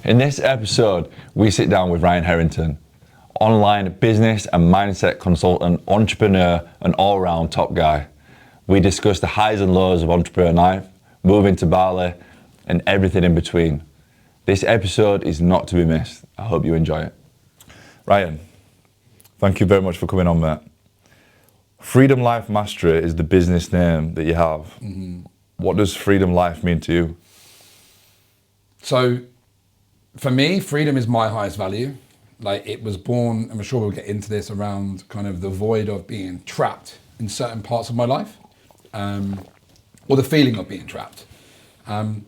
In this episode, we sit down with Ryan Herrington, online business and mindset consultant, entrepreneur, and all-round top guy. We discuss the highs and lows of entrepreneur life, moving to Bali, and everything in between. This episode is not to be missed. I hope you enjoy it. Ryan, thank you very much for coming on, mate. Freedom Life Mastery is the business name that you have. Mm-hmm. What does Freedom Life mean to you? So, for me, freedom is my highest value. Like, it was born, and I'm sure we'll get into this, around kind of the void of being trapped in certain parts of my life, or the feeling of being trapped. And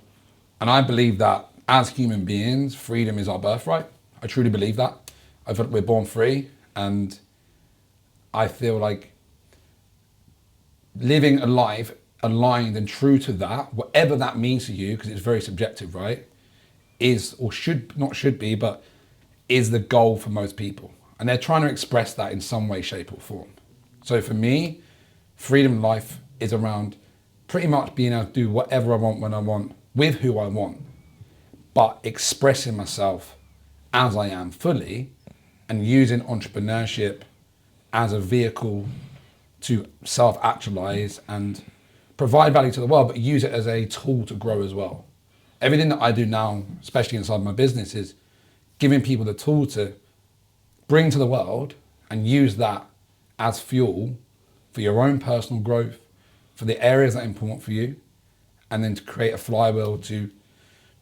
I believe that as human beings, freedom is our birthright. I truly believe that. I feel like we're born free, and I feel like living a life aligned and true to that, whatever that means to you, because it's very subjective, right? Is, or should, not should be, but is the goal for most people. And they're trying to express that in some way, shape or form. So for me, freedom life is around pretty much being able to do whatever I want, when I want, with who I want, but expressing myself as I am fully, and using entrepreneurship as a vehicle to self-actualize and provide value to the world, but use it as a tool to grow as well. Everything that I do now, especially inside my business, is giving people the tool to bring to the world and use that as fuel for your own personal growth, for the areas that are important for you, and then to create a flywheel to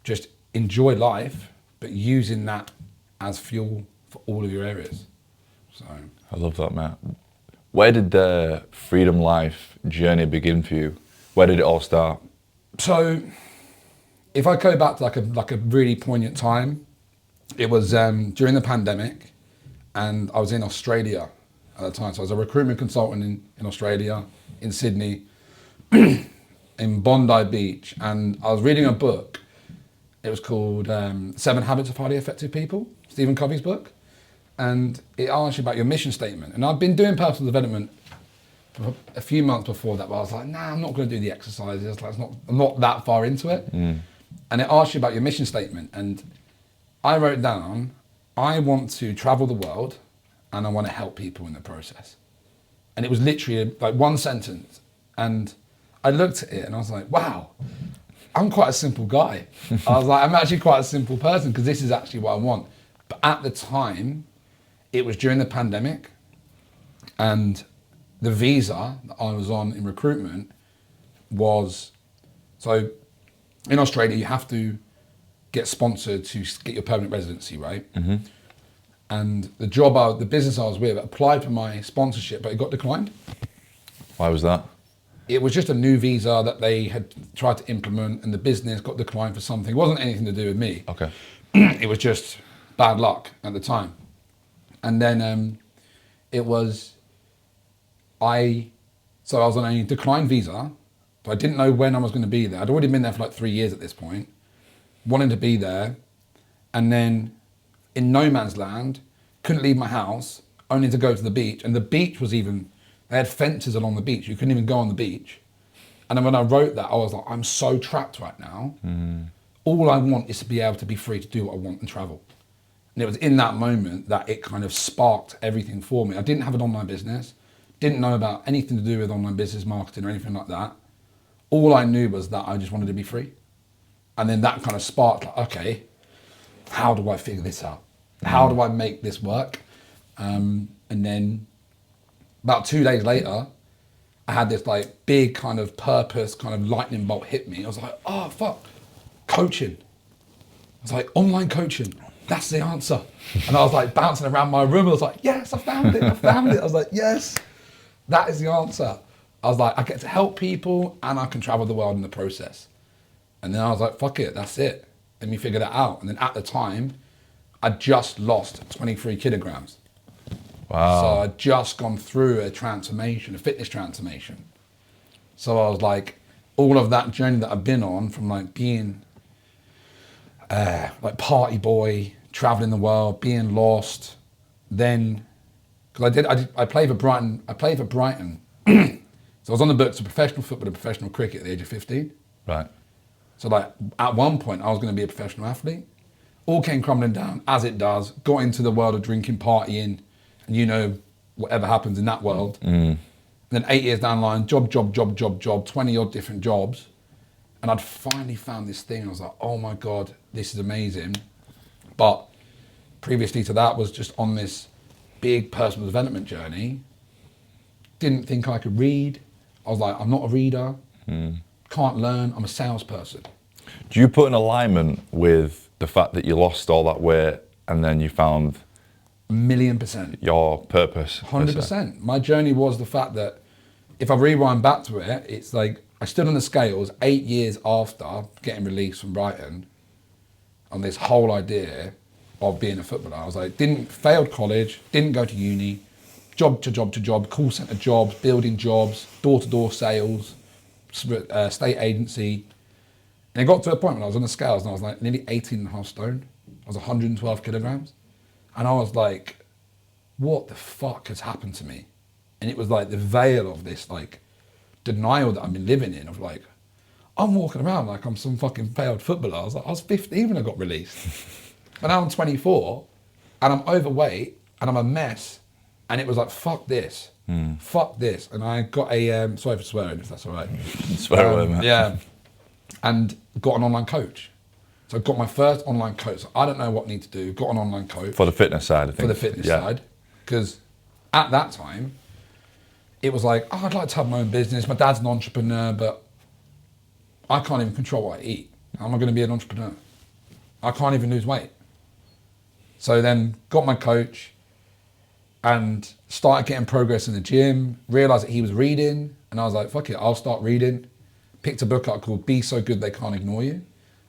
just enjoy life, but using that as fuel for all of your areas. So I love that, Matt. Where did the Freedom Life journey begin for you? Where did it all start? So, if I go back to like a really poignant time, it was during the pandemic, and I was in Australia at the time. So I was a recruitment consultant in Australia, in Sydney, in Bondi Beach, and I was reading a book. It was called 7 Habits of Highly Effective People, Stephen Covey's book, and it asks you about your mission statement. And I've been doing personal development for a few months before that, but I was like, nah, I'm not going to do the exercises. Like, I'm not that far into it. And it asks you about your mission statement. And I wrote down, I want to travel the world and I want to help people in the process. And it was literally like one sentence. And I looked at it and I was like, wow, I'm quite a simple guy. I was like, I'm actually quite a simple person, because this is actually what I want. But at the time, it was during the pandemic, and the visa that I was on in recruitment was, so in Australia, you have to get sponsored to get your permanent residency, right? Mm-hmm. And the business I was with applied for my sponsorship, but it got declined. Why was that? It was just a new visa that they had tried to implement, and the business got declined for something. It wasn't anything to do with me. Okay. It was just bad luck at the time. And then so I was on a declined visa. So I didn't know when I was going to be there. I'd already been there for like 3 years at this point, wanting to be there. And then in no man's land, couldn't leave my house, only to go to the beach. And the beach was they had fences along the beach. You couldn't even go on the beach. And then when I wrote that, I was like, I'm so trapped right now. All I want is to be able to be free to do what I want and travel. And it was in that moment that it kind of sparked everything for me. I didn't have an online business, didn't know about anything to do with online business marketing or anything like that. All I knew was that I just wanted to be free. And then that kind of sparked, like, okay, how do I figure this out? How do I make this work? And then about 2 days later, I had this like big kind of purpose, kind of lightning bolt hit me. I was like, oh, fuck, coaching. I was like, online coaching, that's the answer. And I was like bouncing around my room. I was like, yes, I found it. I was like, yes, that is the answer. I was like, I get to help people and I can travel the world in the process. And then I was like, fuck it, that's it. Let me figure that out. And then at the time, I'd just lost 23 kilograms. Wow. So I'd just gone through a transformation, a fitness transformation. So I was like, all of that journey that I've been on, from like being like party boy, traveling the world, being lost, then, because I played for Brighton. So I was on the books of professional football and professional cricket at the age of 15. Right. So like at one point I was going to be a professional athlete. all came crumbling down, as it does. Got into the world of drinking, partying, and you know, whatever happens in that world. And then 8 years down the line, job, 20 odd different jobs. And I'd finally found this thing. I was like, oh my God, this is amazing. But previously to that was just on this big personal development journey. Didn't think I could read. I was like, I'm not a reader. Can't learn. I'm a salesperson. Do you put in alignment with the fact that you lost all that weight and then you found 1,000,000%. your purpose? 100%. My journey was the fact that if I rewind back to it, it's like I stood on the scales 8 years after getting released from Brighton on this whole idea of being a footballer. I was like, failed college, didn't go to uni, job to job, call centre jobs, building jobs, door-to-door sales, state agency. And it got to a point when I was on the scales and I was like nearly 18.5 stone. I was 112 kilograms. And I was like, what the fuck has happened to me? And it was like the veil of this like denial that I've been living in of like, I'm walking around like I'm some fucking failed footballer. I was like, I was 15 when I got released. But now I'm 24 and I'm overweight and I'm a mess. And it was like, fuck this. Fuck this. And I got a, sorry for swearing if that's all right. Swear away, man. Yeah. And got an online coach. So I got my first online coach. So I don't know what I need to do. Got an online coach. For the fitness side, I think. For the fitness side. Because at that time, it was like, oh, I'd like to have my own business. My dad's an entrepreneur, but I can't even control what I eat. How am I going to be an entrepreneur? I can't even lose weight. So then got my coach and started getting progress in the gym, realized that he was reading, and I was like, fuck it, I'll start reading. Picked a book up called Be So Good They Can't Ignore You,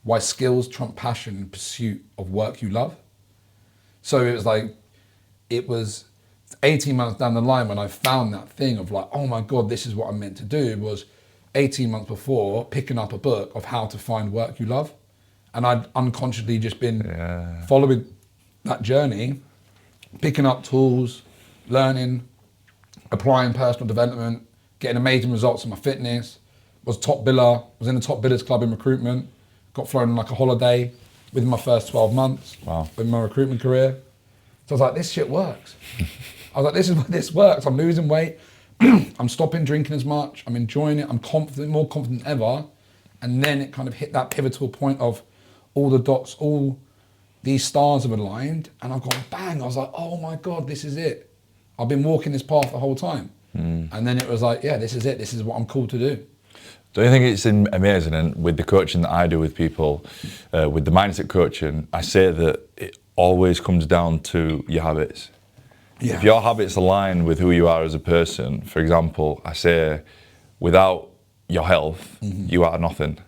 Why Skills Trump Passion in Pursuit of Work You Love. So it was like, it was 18 months down the line when I found that thing of like, oh my God, this is what I'm meant to do, was 18 months before picking up a book of how to find work you love. And I'd unconsciously just been following that journey, picking up tools, learning, applying personal development, getting amazing results in my fitness, was top biller, was in the top billers club in recruitment, got flown on like a holiday within my first 12 months in my recruitment career. So I was like, this shit works. I was like, this works. I'm losing weight. I'm stopping drinking as much. I'm enjoying it. I'm confident, more confident than ever. And then it kind of hit that pivotal point of all the dots, all these stars have aligned. And I've gone bang. I was like, oh my God, this is it. I've been walking this path the whole time. And then it was like, yeah, this is it. This is what I'm called to do. Don't you think it's amazing? And with the coaching that I do with people, with the mindset coaching, I say that it always comes down to your habits. Yeah. If your habits align with who you are as a person, for example, I say, without your health, you are nothing.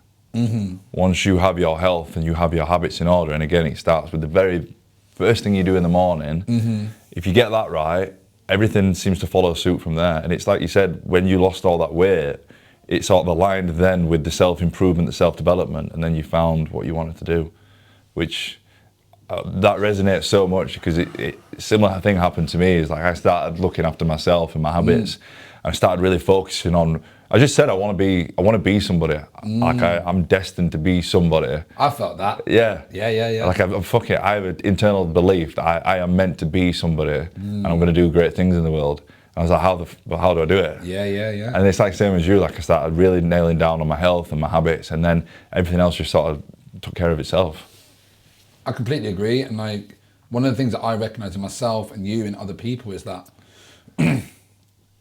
Once you have your health and you have your habits in order, and again, it starts with the very first thing you do in the morning. If you get that right, everything seems to follow suit from there. And it's like you said, when you lost all that weight, it sort of aligned then with the self-improvement, the self-development, and then you found what you wanted to do, which that resonates so much because similar thing happened to me. Is like I started looking after myself and my habits. I started really focusing on. I just said I want to be somebody. Like I'm destined to be somebody. I felt that. Yeah. Like I have an internal belief that I am meant to be somebody, and I'm going to do great things in the world. I was like, how do I do it? Yeah. And it's like same as you. Like I started really nailing down on my health and my habits, and then everything else just sort of took care of itself. I completely agree. And like one of the things that I recognize in myself and you and other people is that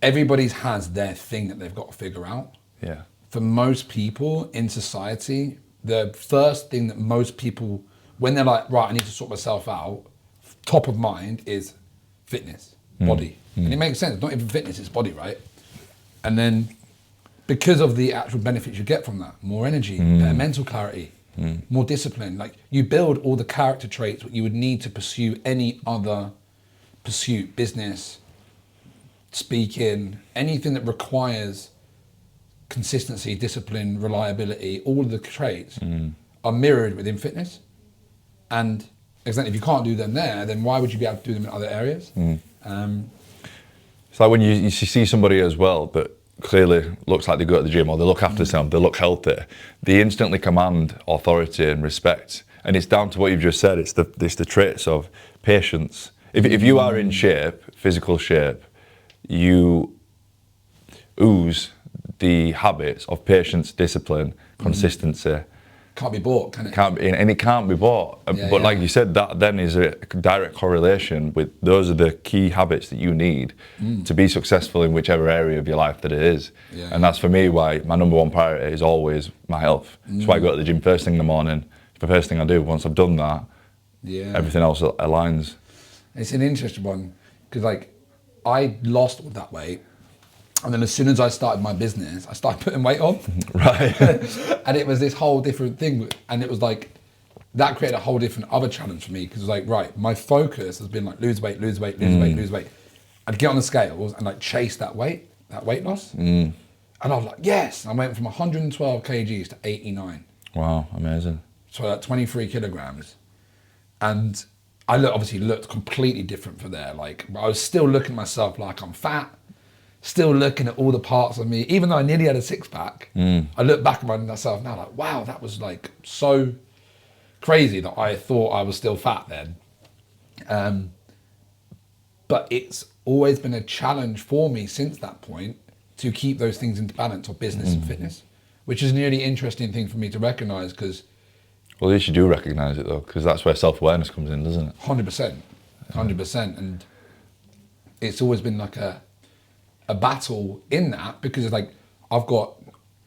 everybody has their thing that they've got to figure out. Yeah. For most people in society, the first thing that most people, when they're like, right, I need to sort myself out, top of mind is fitness, body. And it makes sense, not even fitness, it's body, right? And then because of the actual benefits you get from that, more energy, better mental clarity, more discipline, like you build all the character traits that you would need to pursue any other pursuit, business, speaking, anything that requires consistency, discipline, reliability, all of the traits are mirrored within fitness. And if you can't do them there, then why would you be able to do them in other areas? It's like when you see somebody as well that clearly looks like they go to the gym or they look after themselves, they look healthy, they instantly command authority and respect. And it's down to what you've just said. It's the traits of patience. If you are in shape, physical shape, you ooze the habits of patience, discipline, consistency. Can't be bought, can it? And it can't be bought. But like you said, that then is a direct correlation with those are the key habits that you need to be successful in whichever area of your life that it is. And that's for me why my number one priority is always my health. That's why I go to the gym first thing in the morning. It's the first thing I do. Once I've done that, everything else aligns. It's an interesting one because like I lost all that weight. And then as soon as I started my business, I started putting weight on. Right. And it was this whole different thing. And it was like, that created a whole different other challenge for me. Because it was like, right, my focus has been like lose weight, lose weight, lose weight, lose weight. I'd get on the scales and like chase that weight loss. And I was like, yes. I went from 112 kgs to 89. Wow, amazing. So like 23 kilograms. And I obviously looked completely different for there. Like, I was still looking at myself like I'm fat. Still looking at all the parts of me, even though I nearly had a six pack, I look back at myself now like, wow, that was like so crazy that I thought I was still fat then. But it's always been a challenge for me since that point to keep those things into balance of business and fitness, which is a really interesting thing for me to recognize because... Well, at least you do recognize it though, because that's where self-awareness comes in, doesn't it? 100%. And it's always been like a battle in that because it's like I've got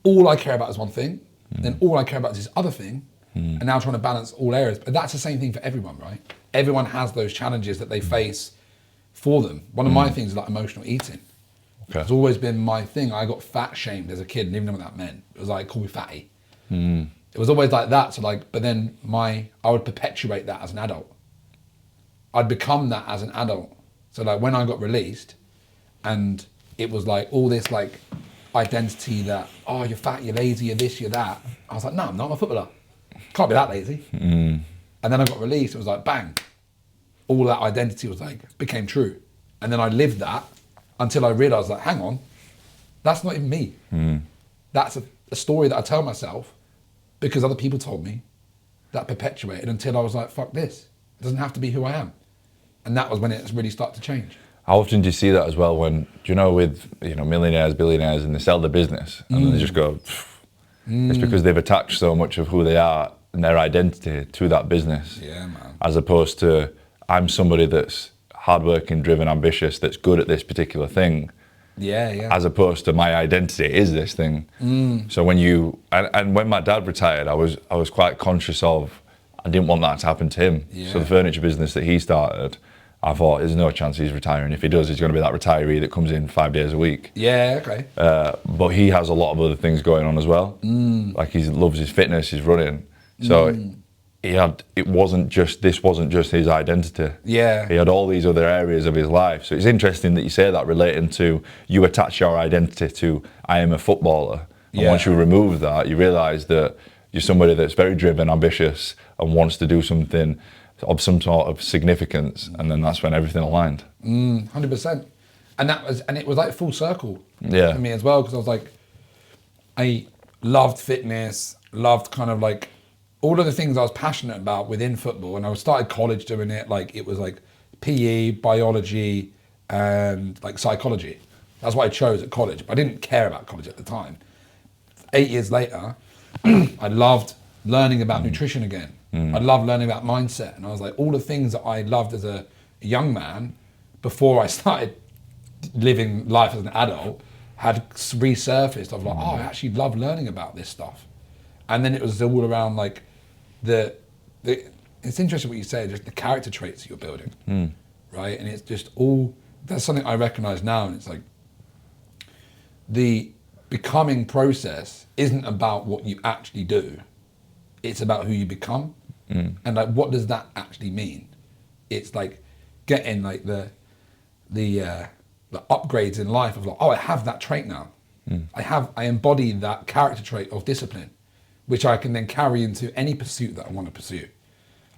all I care about is one thing, then all I care about is this other thing, and now trying to balance all areas. But that's the same thing for everyone, right? Everyone has those challenges that they face for them. One of my things is like emotional eating. Okay. It's always been my thing. I got fat shamed as a kid and even know what that meant. It was like, call me fatty. It was always like that. So like, but then I would perpetuate that as an adult. I'd become that as an adult. So like when I got released and it was like all this like identity that, oh, you're fat, you're lazy, you're this, you're that. I was like, no, I'm not, I'm a footballer. Can't be that lazy. And then I got released, it was like, bang. All that identity was like, became true. And then I lived that until I realized like, hang on, that's not even me. That's a story that I tell myself because other people told me that perpetuated until I was like, fuck this. It doesn't have to be who I am. And that was when it really started to change. How often do you see that as well when, do you know, with millionaires, billionaires, and they sell their business and then they just go, it's because they've attached so much of who they are and their identity to that business. Yeah, man. As opposed to, I'm somebody that's hardworking, driven, ambitious, that's good at this particular thing. Yeah. As opposed to my identity is this thing. So when and when my dad retired, I was quite conscious of, I didn't want that to happen to him. Yeah. So the furniture business that he started, I thought there's no chance he's retiring. If he does, he's going to be that retiree that comes in 5 days a week. Yeah, okay. But he has a lot of other things going on as well. Like he loves his fitness, his running. So this wasn't just his identity. Yeah. He had all these other areas of his life. So it's interesting that you say that relating to, you attach your identity to, I am a footballer. And once you remove that, you realise that you're somebody that's very driven, ambitious, and wants to do something of some sort of significance, and then that's when everything aligned. 100%. And it was like full circle for me as well, because I was like, I loved fitness, loved kind of like all of the things I was passionate about within football, and I started college doing it. Like it was like PE, biology, and like psychology. That's what I chose at college, but I didn't care about college at the time. 8 years later, I loved learning about nutrition again. I loved learning about mindset, and I was like, all the things that I loved as a young man before I started living life as an adult had resurfaced. I was like, oh, I actually love learning about this stuff. And then it was all around like it's interesting what you say, just the character traits that you're building, right? And it's just that's something I recognize now, and it's like the becoming process isn't about what you actually do, it's about who you become. And like, what does that actually mean? It's like getting like the upgrades in life of like, oh, I have that trait now. I embody that character trait of discipline, which I can then carry into any pursuit that I want to pursue.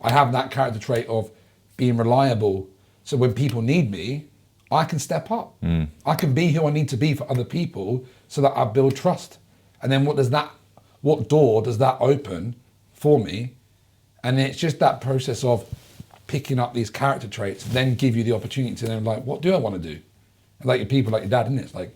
I have that character trait of being reliable, so when people need me, I can step up. I can be who I need to be for other people so that I build trust. And then what door does that open for me? And it's just that process of picking up these character traits, then give you the opportunity to then like, what do I want to do? Like your people, like your dad, isn't it? It's like,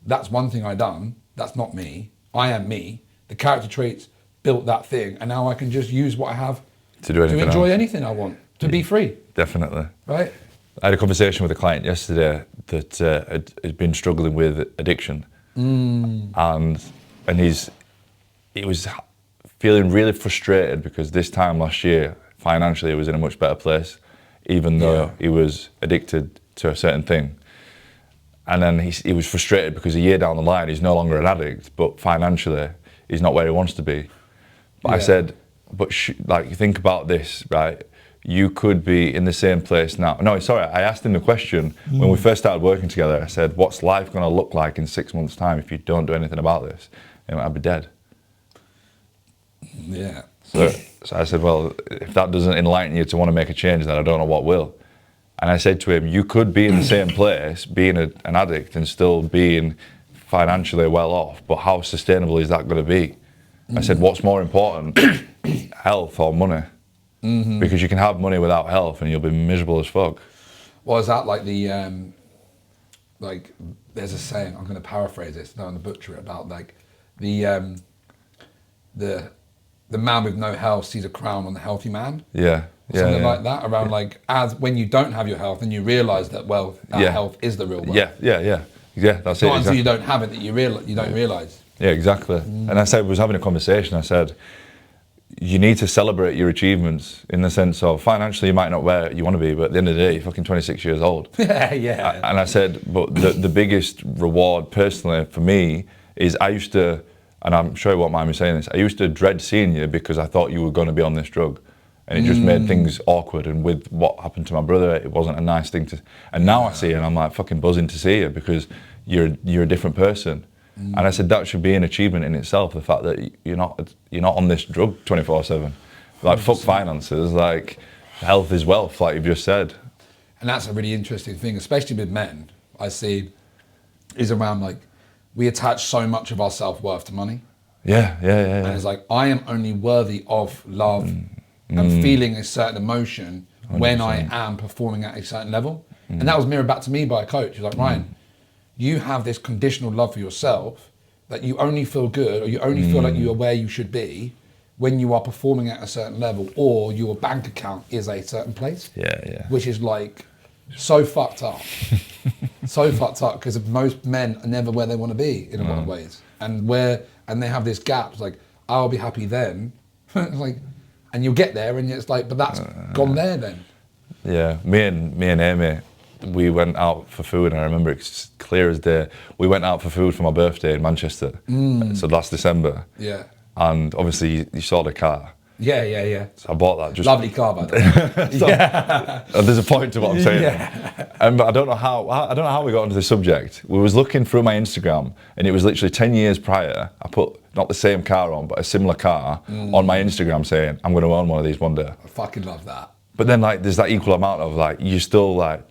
that's one thing I done. That's not me. I am me. The character traits built that thing, and now I can just use what I have to enjoy anything I want, to be free. Definitely. Right? I had a conversation with a client yesterday that had been struggling with addiction, and he was feeling really frustrated because this time last year, financially, he was in a much better place, even though he was addicted to a certain thing. And then he was frustrated because a year down the line, he's no longer an addict, but financially, he's not where he wants to be. But I said, but like, think about this, right? You could be in the same place now. No, sorry, I asked him the question when we first started working together. I said, what's life going to look like in 6 months' time if you don't do anything about this? And I'd be dead. Yeah. So I said, well, if that doesn't enlighten you to want to make a change, then I don't know what will. And I said to him, you could be in the same place, being an addict and still being financially well off, but how sustainable is that going to be? I said, what's more important, health or money? Because you can have money without health and you'll be miserable as fuck. Well, is that like the, like, there's a saying, I'm going to paraphrase this, no, I'm going to butcher it, about like the man with no health sees a crown on the healthy man. Yeah. Something like that, around like, as when you don't have your health and you realise that, well, that health is the real wealth. Yeah, that's it. Not until you don't have it that you don't realise. Yeah, exactly. And I said, we was having a conversation, I said, you need to celebrate your achievements in the sense of financially you might not where you want to be, but at the end of the day, you're fucking 26 years old. Yeah. And I said, but the biggest reward personally for me is I used to, and I'm sure you won't mind me saying this, I used to dread seeing you because I thought you were going to be on this drug. And it just made things awkward. And with what happened to my brother, it wasn't a nice thing to. And now I see you and I'm like fucking buzzing to see you because you're a different person. And I said that should be an achievement in itself. The fact that you're not on this drug 24/7. Like 100%. Fuck finances. Like health is wealth, like you've just said. And that's a really interesting thing, especially with men. I see is around like we attach so much of our self-worth to money. Yeah. And it's like I am only worthy of love. And feeling a certain emotion 100%. When I am performing at a certain level. And that was mirrored back to me by a coach. He's like, Ryan, you have this conditional love for yourself that you only feel good or you only feel like you are where you should be when you are performing at a certain level or your bank account is a certain place. Yeah. Which is like so fucked up. So fucked up because most men are never where they want to be in a lot of ways. And they have this gap. It's like, I'll be happy then. It's like, and you'll get there, and it's like, but that's gone there then. Yeah, me and Amy, we went out for food, and I remember it's clear as day. We went out for food for my birthday in Manchester, so last December. Yeah. And obviously, you saw the car. Yeah. So I bought that. Lovely car, by the way. Yeah. There's a point to what I'm saying. Yeah. But I don't know how we got onto the subject. We was looking through my Instagram, and it was literally 10 years prior. I put not the same car on, but a similar car on my Instagram, saying I'm going to own one of these one day. I fucking love that. But then, like, there's that equal amount of like, you still like,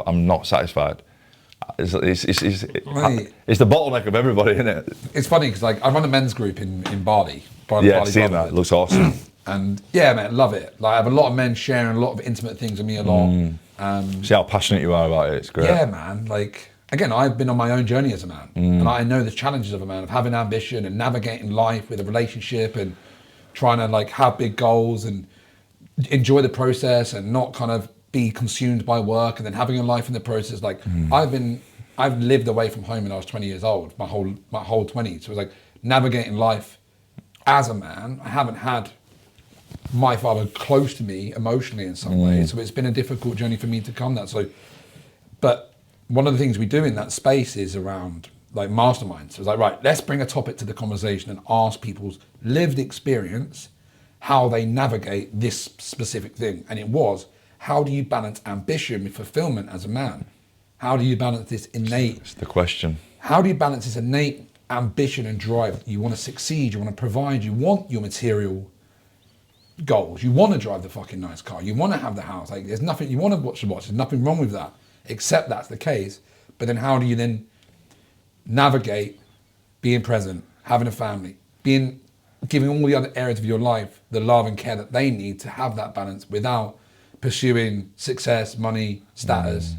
I'm not satisfied. It's the bottleneck of everybody, isn't it? It's funny because like I run a men's group in Bali. Yeah, seeing that it looks awesome. And yeah, man, love it. Like I have a lot of men sharing a lot of intimate things with me a lot. See how passionate you are about it. It's great. Yeah, man. Like again, I've been on my own journey as a man, and I know the challenges of a man of having ambition and navigating life with a relationship and trying to like have big goals and enjoy the process and not kind of be consumed by work and then having a life in the process. Like I've lived away from home when I was 20 years old, my whole 20s. So it was like navigating life as a man. I haven't had my father close to me emotionally in some ways, so it's been a difficult journey for me to come that. So, but one of the things we do in that space is around like masterminds. So it's like, right, let's bring a topic to the conversation and ask people's lived experience how they navigate this specific thing. And it was, how do you balance ambition with fulfillment as a man? How do you balance this innate? It's the question. How do you balance this innate ambition and drive? You want to succeed, you want to provide, you want your material goals, you want to drive the fucking nice car, you want to have the house, like there's nothing, you want to watch the watch, there's nothing wrong with that, except that's the case. But then how do you then navigate being present, having a family, being giving all the other areas of your life the love and care that they need to have that balance without pursuing success, money, status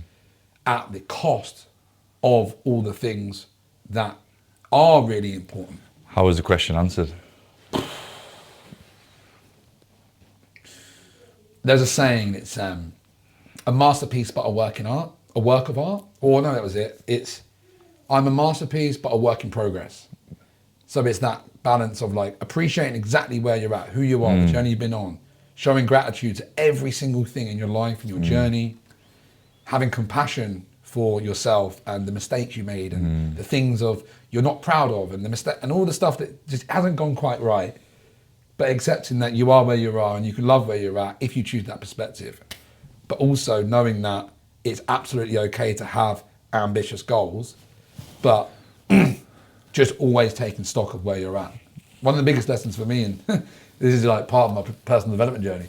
at the cost of all the things that are really important. How was the question answered? There's a saying, it's a masterpiece but a work of art. Or no, that was it. It's, I'm a masterpiece but a work in progress. So it's that balance of like appreciating exactly where you're at, who you are, the journey you've been on, showing gratitude to every single thing in your life and your journey, having compassion for yourself and the mistakes you made and the things of you're not proud of and the mistake and all the stuff that just hasn't gone quite right, but accepting that you are where you are and you can love where you're at if you choose that perspective. But also knowing that it's absolutely okay to have ambitious goals, but just always taking stock of where you're at. One of the biggest lessons for me, and this is like part of my personal development journey,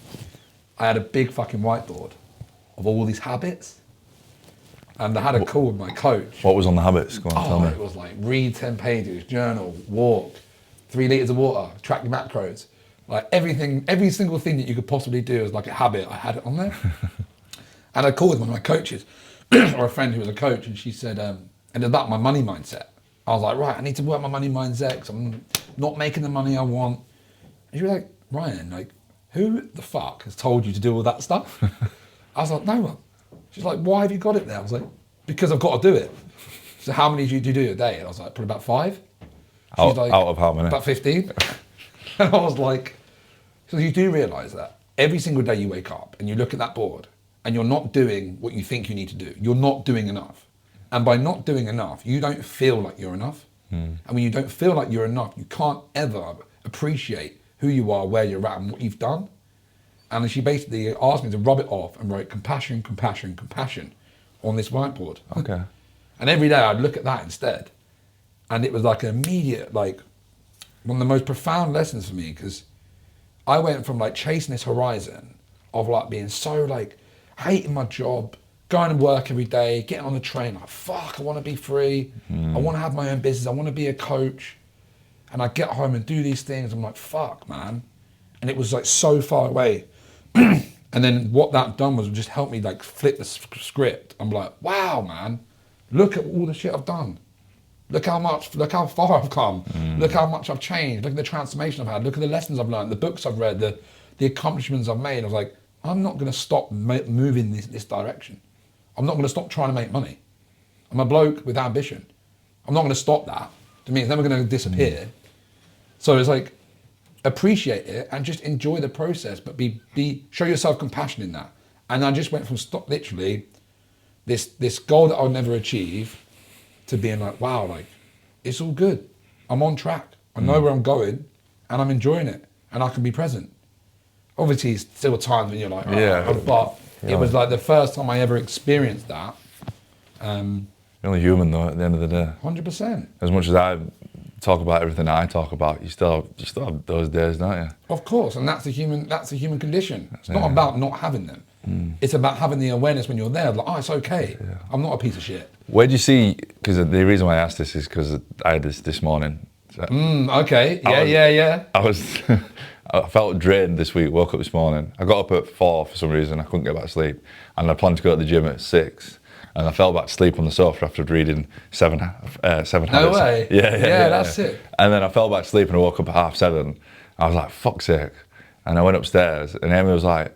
I had a big fucking whiteboard of all these habits. And I had a call with my coach. What was on the habits? Go on, tell me. It was like read 10 pages, journal, walk, 3 litres of water, track your macros. Like everything, every single thing that you could possibly do as like a habit, I had it on there. And I called with one of my coaches, or a friend who was a coach, and she said, and it's about my money mindset. I was like, right, I need to work my money mindset because I'm not making the money I want. And she was like, Ryan, like, who the fuck has told you to do all that stuff? I was like, no one. She's like, why have you got it there? I was like, because I've got to do it. So how many do you do a day? And I was like, probably about 5. Out, like, out of how many? About 15. And I was like, so you do realise that every single day you wake up and you look at that board and you're not doing what you think you need to do. You're not doing enough. And by not doing enough, you don't feel like you're enough. And when you don't feel like you're enough, you can't ever appreciate who you are, where you're at and what you've done. And she basically asked me to rub it off and write compassion, compassion, compassion on this whiteboard. Okay. And every day I'd look at that instead. And it was like an immediate, like one of the most profound lessons for me, because I went from like chasing this horizon of like being so like hating my job, going to work every day, getting on the train, like fuck, I want to be free. I want to have my own business. I want to be a coach. And I get home and do these things. I'm like, fuck, man. And it was like so far away. And then what that done was just help me like flip the script. I'm like, wow, man, look at all the shit I've done. Look how far I've come. Look how much I've changed. Look at the transformation I've had. Look at the lessons I've learned, the books I've read, the accomplishments I've made. I was like, I'm not going to stop moving this direction. I'm not going to stop trying to make money. I'm a bloke with ambition. I'm not going to stop that. To me, it's never going to disappear. So it's like, appreciate it and just enjoy the process, but show yourself compassion in that. And I just went from literally this goal that I'll never achieve to being like, wow, like it's all good. I'm on track. I know where I'm going and I'm enjoying it and I can be present. Obviously, it's still times when you're like, oh, but it was like the first time I ever experienced that. You're only human though at the end of the day. 100%. As much as I talk about everything I talk about, you still have those days, don't you? Of course, and that's a human condition. It's not about not having them. It's about having the awareness when you're there, like, oh, it's okay. Yeah. I'm not a piece of shit. Where do you see, because the reason why I asked this is because I had this morning. So okay, yeah. I felt drained this week, woke up this morning. I got up at 4 for some reason, I couldn't get back to sleep. And I planned to go to the gym at 6. And I fell back to sleep on the sofa after reading 7 habits. No way. Yeah, that's sick. And then I fell back to sleep and I woke up at 7:30. I was like, fuck's sake. And I went upstairs and Amy was like,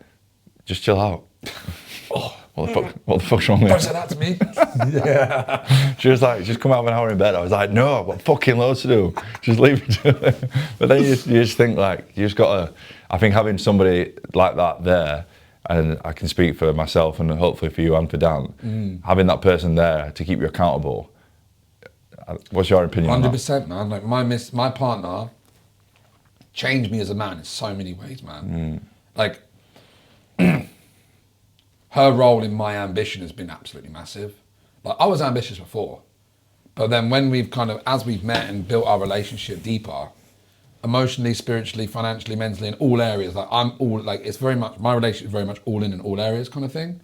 just chill out. What the fuck's wrong with you? Don't say that to me. Yeah. She was like, just come out of an hour in bed. I was like, no, I've got fucking loads to do. Just leave me to it. But then you just think like, you just gotta, I think having somebody like that there, and I can speak for myself and hopefully for you and for Dan, having that person there to keep you accountable. What's your opinion on that? 100%, man. Like my partner changed me as a man in so many ways, man. Like her role in my ambition has been absolutely massive. Like I was ambitious before, but then when as we've met and built our relationship deeper, emotionally, spiritually, financially, mentally, in all areas, like I'm all like, it's very much, my relationship is very much all in all areas kind of thing.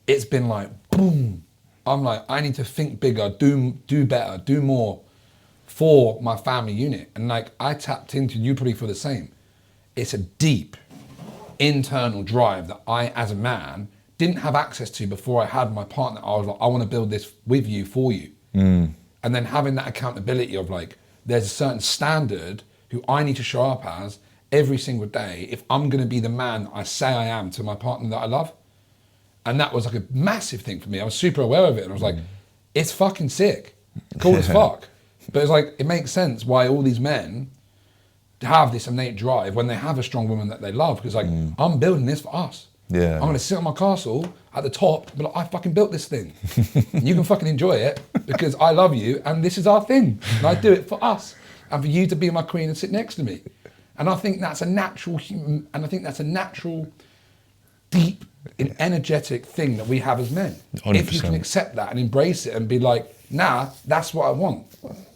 It's been like, boom. I'm like, I need to think bigger, do better, do more for my family unit. And like I tapped into, you probably feel the same. It's a deep internal drive that I, as a man, didn't have access to before I had my partner. I was like, I want to build this with you, for you. And then having that accountability of like, there's a certain standard who I need to show up as every single day if I'm going to be the man I say I am to my partner that I love. And that was like a massive thing for me. I was super aware of it. And I was like, it's fucking sick. Cool as fuck. But it's like, it makes sense why all these men have this innate drive when they have a strong woman that they love. Because like, I'm building this for us. Yeah. I'm going to sit on my castle at the top, but like, I fucking built this thing. You can fucking enjoy it because I love you and this is our thing. And I do it for us and for you to be my queen and sit next to me. And I think that's a natural human, and I think that's a natural, deep, energetic thing that we have as men. 100%. If you can accept that and embrace it and be like, nah, that's what I want.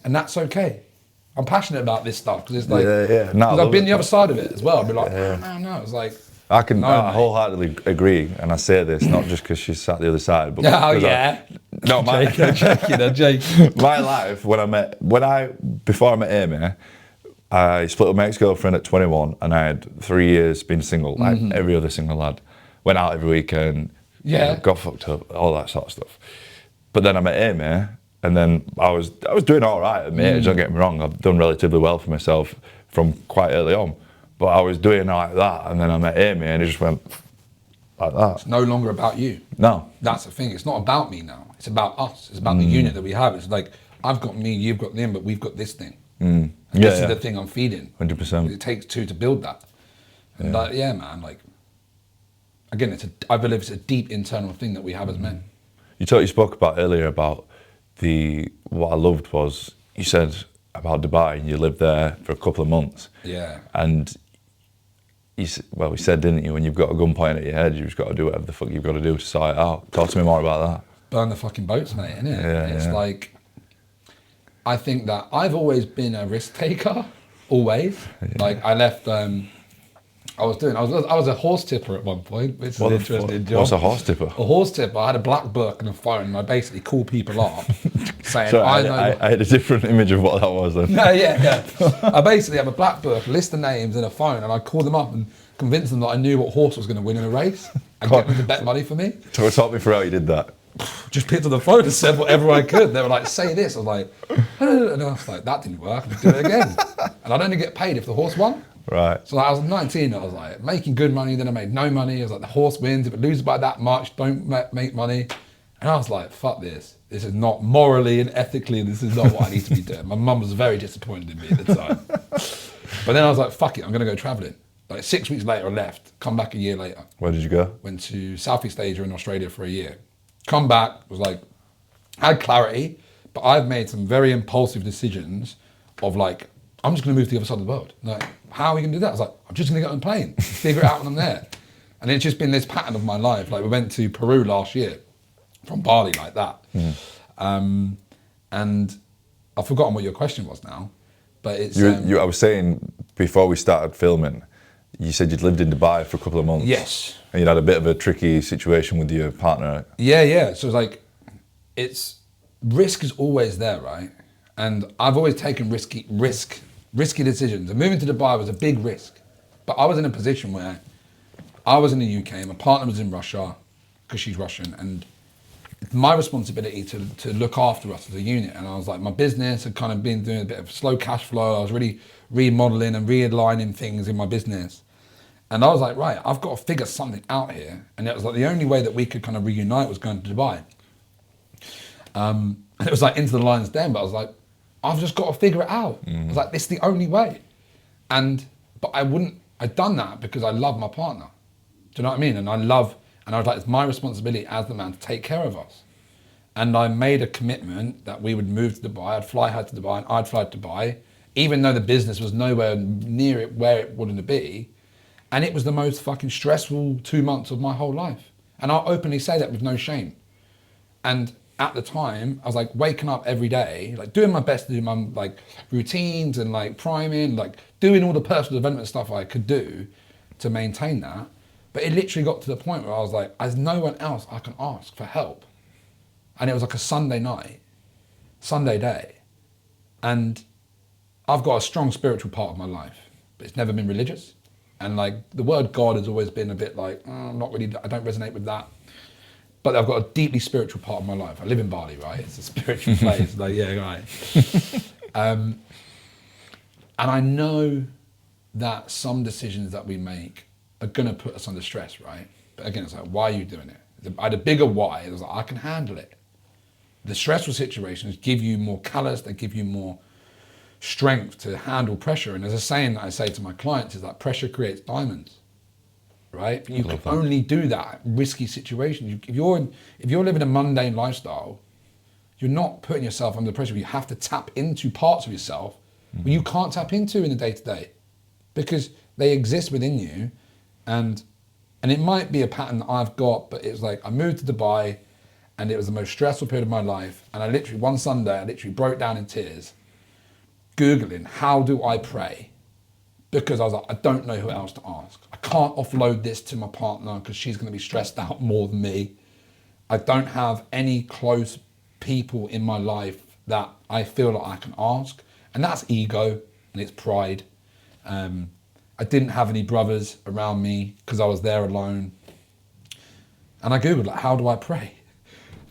And that's okay. I'm passionate about this stuff because it's like, because I've been the other side of it as well. I'd be like, no, it's like, I wholeheartedly agree, and I say this not just because she's sat the other side, but I'm joking. My life before I met Amy, I split with my ex-girlfriend at 21, and I had 3 years being single, like every other single lad. Went out every weekend, got fucked up, all that sort of stuff. But then I met Amy, and then I was doing all right at my age. Don't get me wrong, I've done relatively well for myself from quite early on. But I was doing like that, and then I met Amy, and it just went like that. It's no longer about you. No. That's the thing. It's not about me now. It's about us. It's about the unit that we have. It's like, I've got me, you've got them, but we've got this thing. And this is the thing I'm feeding. 100%. It takes two to build that. And like, man, like, again, I believe it's a deep internal thing that we have as men. You spoke about earlier about what I loved was, you said about Dubai, and you lived there for a couple of months. Yeah. And you said, didn't you, when you've got a gun pointed at your head, you've just got to do whatever the fuck you've got to do to sort it out. Talk to me more about that. Burn the fucking boats, mate, innit? It's like, I think that I've always been a risk taker, always. Like I left, I was a horse tipper at one point, which is an interesting job. What's a horse tipper? A horse tipper, I had a black book and a phone, and I basically call people up saying, Sorry, I know... I had a different image of what that was then. No, yeah. I basically have a black book, a list of names and a phone, and I call them up and convince them that I knew what horse was going to win in a race and get them to bet money for me. So talk me through how you did that. Just picked up the phone and said whatever I could. They were like, say this. I was like, and I was like, that didn't work. I'll do it again. And I'd only get paid if the horse won. Right. So like, I was 19, I was like making good money, then I made no money. I was like, the horse wins. If it loses by that much, don't make money. And I was like, fuck this. This is not morally and ethically, this is not what I need to be doing. My mum was very disappointed in me at the time. But then I was like, fuck it, I'm gonna go traveling. Like 6 weeks later, I left, come back a year later. Where did you go? Went to Southeast Asia and Australia for a year. Come back, was like, had clarity, but I've made some very impulsive decisions of like, I'm just gonna move to the other side of the world. Like, how are we gonna do that? I was like, I'm just gonna get on a plane, figure it out when I'm there. And it's just been this pattern of my life. Like we went to Peru last year, from Bali like that. And I've forgotten what your question was now, but it's... I was saying, before we started filming, you said you'd lived in Dubai for a couple of months. Yes. And you'd had a bit of a tricky situation with your partner. Yeah. So it's like, risk is always there, right? And I've always taken risky decisions. And moving to Dubai was a big risk. But I was in a position where I was in the UK, my partner was in Russia, because she's Russian, and it's my responsibility to look after us as a unit. And I was like, my business had kind of been doing a bit of slow cash flow. I was really remodeling and realigning things in my business. And I was like, right, I've got to figure something out here. And it was like the only way that we could kind of reunite was going to Dubai. And it was like into the lion's den, but I was like, I've just got to figure it out. I was like, this is the only way. But I'd done that because I love my partner. Do you know what I mean? And I was like, it's my responsibility as the man to take care of us. And I made a commitment that we would move to Dubai. I'd fly her to Dubai and I'd fly to Dubai, even though the business was nowhere near it where it wanted to be. And it was the most fucking stressful 2 months of my whole life. And I'll openly say that with no shame. And at the time, I was like waking up every day, like doing my best to do my like routines and like priming, like doing all the personal development stuff I could do to maintain that. But it literally got to the point where I was like, there's no one else I can ask for help. And it was like a Sunday day. And I've got a strong spiritual part of my life, but it's never been religious. And like the word God has always been a bit like, I'm not really, I don't resonate with that. But I've got a deeply spiritual part of my life. I live in Bali, right? It's a spiritual place. Like, yeah, right. And I know that some decisions that we make are going to put us under stress, right? But again, it's like, why are you doing it? I had a bigger why. It was like, I can handle it. The stressful situations give you more callous, they give you more strength to handle pressure. And there's a saying that I say to my clients is that pressure creates diamonds, right? You can only do that in risky situations. If you're living a mundane lifestyle, you're not putting yourself under pressure. You have to tap into parts of yourself where you can't tap into in the day-to-day because they exist within you. And it might be a pattern that I've got, but it's like I moved to Dubai and it was the most stressful period of my life. And I literally, one Sunday, I literally broke down in tears, Googling, how do I pray? Because I was like, I don't know who else to ask. I can't offload this to my partner because she's going to be stressed out more than me. I don't have any close people in my life that I feel like I can ask. And that's ego and it's pride. I didn't have any brothers around me because I was there alone. And I Googled, like, how do I pray?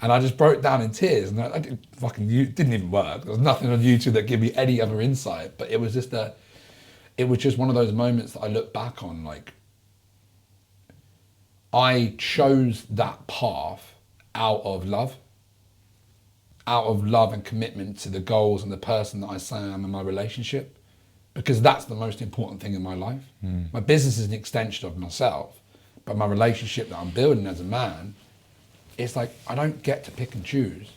And I just broke down in tears, and I didn't even work. There was nothing on YouTube that gave me any other insight, but it was just one of those moments that I look back on, like, I chose that path out of love and commitment to the goals and the person that I say I am in my relationship, because that's the most important thing in my life. My business is an extension of myself, but my relationship that I'm building as a man, it's like I don't get to pick and choose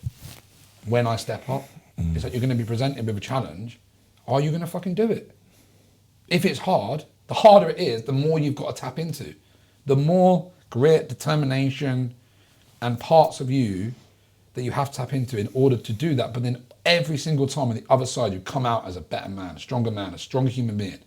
when I step up. It's like you're going to be presented with a challenge. Are you going to fucking do it? If it's hard, the harder it is, the more you've got to tap into. The more grit, determination, and parts of you that you have to tap into in order to do that. But then every single time on the other side, you come out as a better man, a stronger human being,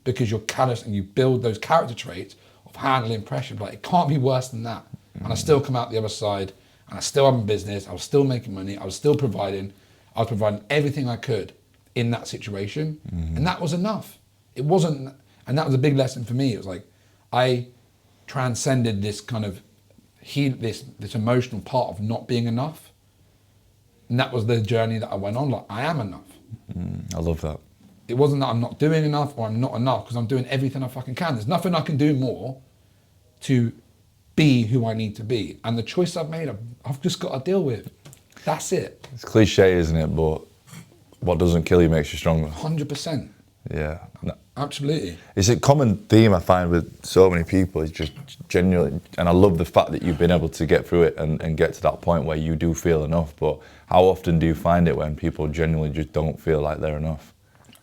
because you're callous and you build those character traits of handling pressure. Like, it can't be worse than that. And I still come out the other side, and I still have a business, I was still making money, I was still providing, I was providing everything I could in that situation. And that was enough. It wasn't, and that was a big lesson for me. It was like, I transcended this kind of, this emotional part of not being enough. And that was the journey that I went on. Like, I am enough. I love that. It wasn't that I'm not doing enough or I'm not enough, because I'm doing everything I fucking can. There's nothing I can do more to be who I need to be. And the choice I've made, I've just got to deal with. That's it. It's cliche, isn't it? But what doesn't kill you makes you stronger. 100%. Yeah. No. Absolutely. It's a common theme I find with so many people. It's just genuinely, and I love the fact that you've been able to get through it and get to that point where you do feel enough. But how often do you find it when people genuinely just don't feel like they're enough?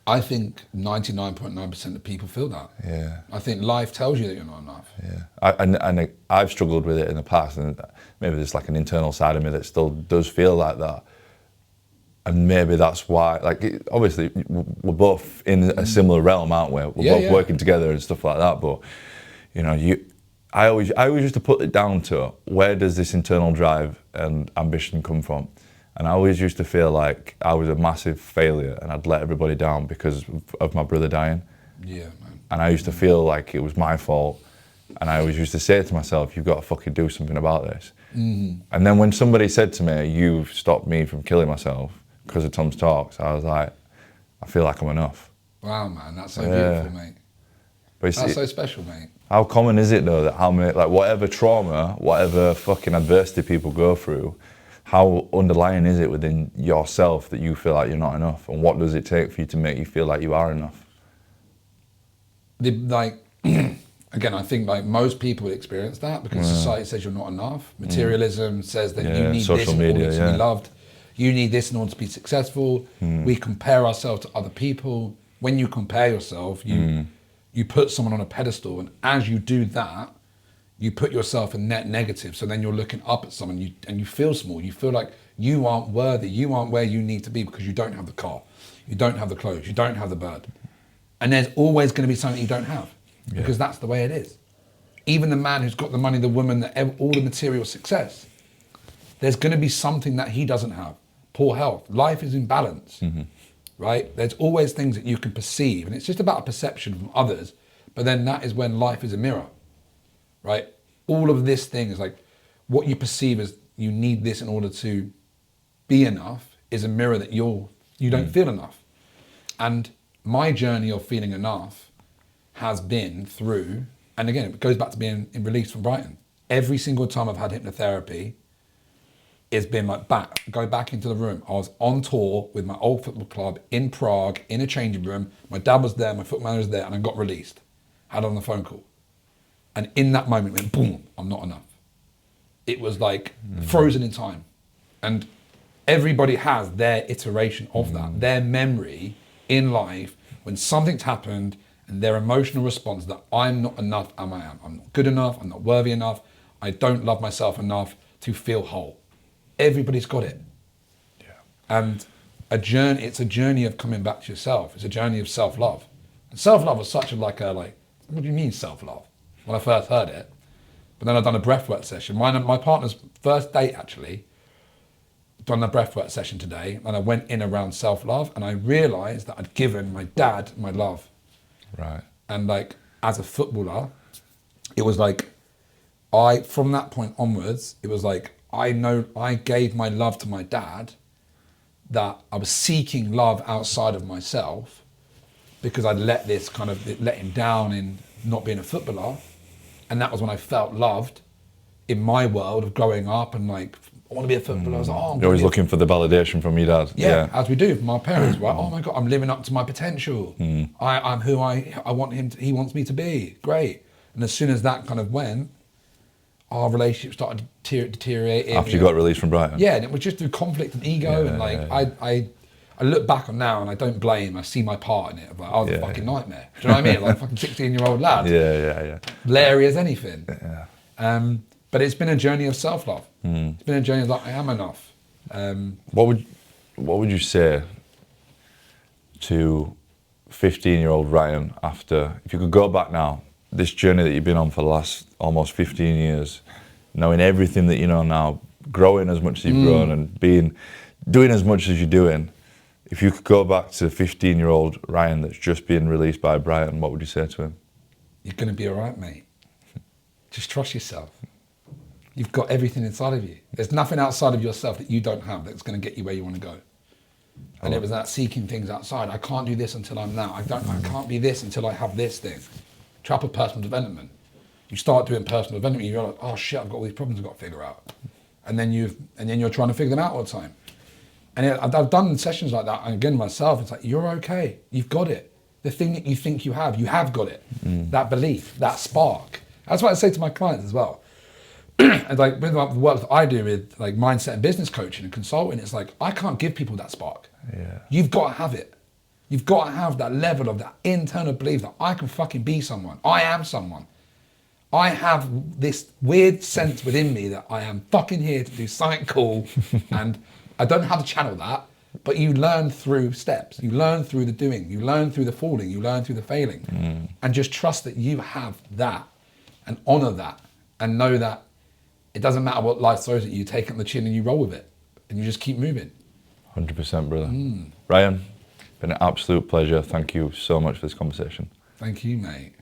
I think 99.9% of people feel that. Yeah. I think life tells you that you're not enough. Yeah. I've struggled with it in the past, and maybe there's like an internal side of me that still does feel like that. And maybe that's why, like, obviously we're both in a similar realm, aren't we? We're both working together and stuff like that. But, you know, I always used to put it down to, where does this internal drive and ambition come from? And I always used to feel like I was a massive failure and I'd let everybody down because of my brother dying. Yeah, man. And I used to feel like it was my fault. And I always used to say to myself, you've got to fucking do something about this. And then when somebody said to me, you've stopped me from killing myself because of Tom's talks, I was like, I feel like I'm enough. Wow, man, that's so beautiful, mate. But that's so special, mate. How common is it though that how many, like, whatever trauma, whatever fucking adversity people go through, how underlying is it within yourself that you feel like you're not enough? And what does it take for you to make you feel like you are enough? Again, I think like most people experience that because society says you're not enough. Materialism says that you need this in order to be loved. You need this in order to be successful. We compare ourselves to other people. When you compare yourself, you put someone on a pedestal, and as you do that, you put yourself in net negative. So then you're looking up at someone and you feel small. You feel like you aren't worthy. You aren't where you need to be because you don't have the car. You don't have the clothes. You don't have the bird. And there's always going to be something you don't have because that's the way it is. Even the man who's got the money, the woman, all the material success, there's going to be something that he doesn't have. Poor health. Life is in balance. right? There's always things that you can perceive, and it's just about a perception from others. But then that is when life is a mirror, right? All of this thing is like what you perceive as you need this in order to be enough is a mirror that you don't feel enough. And my journey of feeling enough has been through, and again, it goes back to being released from Brighton. Every single time I've had hypnotherapy, it's been like go back into the room. I was on tour with my old football club in Prague, in a changing room. My dad was there, my football manager was there, and I got released. Had on the phone call. And in that moment, it went boom, I'm not enough. It was like frozen in time. And everybody has their iteration of that, their memory in life when something's happened and their emotional response that I'm not enough, I'm not good enough, I'm not worthy enough, I don't love myself enough to feel whole. Everybody's got it. Yeah. And it's a journey of coming back to yourself. It's a journey of self-love. And self-love was such a what do you mean self-love? When I first heard it. But then I've done a breathwork session. My partner's first date actually, done a breathwork session today, and I went in around self-love, and I realised that I'd given my dad my love. Right. And like, as a footballer, it was like, from that point onwards, it was like, I know I gave my love to my dad, that I was seeking love outside of myself because I'd let him down in not being a footballer. And that was when I felt loved in my world of growing up and like, I want to be a footballer. I was like, You're always looking for the validation from your dad. Yeah, as we do from our parents, right? Oh my God, I'm living up to my potential. I'm who I want he wants me to be. Great. And as soon as that kind of went, our relationship started deteriorating. After you got released from Brighton? Yeah, and it was just through conflict and ego. I look back on now and I don't blame, I see my part in it. Like, I was a fucking nightmare. Do you know what I mean? Like a fucking 16-year-old lad. Yeah. Blary as anything. Yeah. But it's been a journey of self-love. It's been a journey of like, I am enough. What would you say to 15-year-old Ryan after, if you could go back now, this journey that you've been on for the last almost 15 years, knowing everything that you know now, growing as much as you've grown and doing as much as you're doing, if you could go back to 15-year-old Ryan that's just been released by Brighton, what would you say to him? You're going to be all right, mate. Just trust yourself. You've got everything inside of you. There's nothing outside of yourself that you don't have that's going to get you where you want to go. And it was that seeking things outside. I can't do this until I'm that. I can't be this until I have this thing. Trap of personal development. You start doing personal development, you realize, oh shit, I've got all these problems I've got to figure out. And then you're trying to figure them out all the time. And I've done sessions like that, and again myself, it's like, you're okay, you've got it. The thing that you think you have got it. That belief, that spark. That's what I say to my clients as well. And like with the work that I do with like mindset and business coaching and consulting, it's like, I can't give people that spark. Yeah. You've got to have it. You've got to have that level of that internal belief that I can fucking be someone. I am someone. I have this weird sense within me that I am fucking here to do something cool. And I don't know how to channel that, but you learn through steps. You learn through the doing. You learn through the falling. You learn through the failing. And just trust that you have that and honor that and know that it doesn't matter what life throws at you, take it on the chin and you roll with it. And you just keep moving. 100%, brother. Ryan, been an absolute pleasure. Thank you so much for this conversation. Thank you, mate.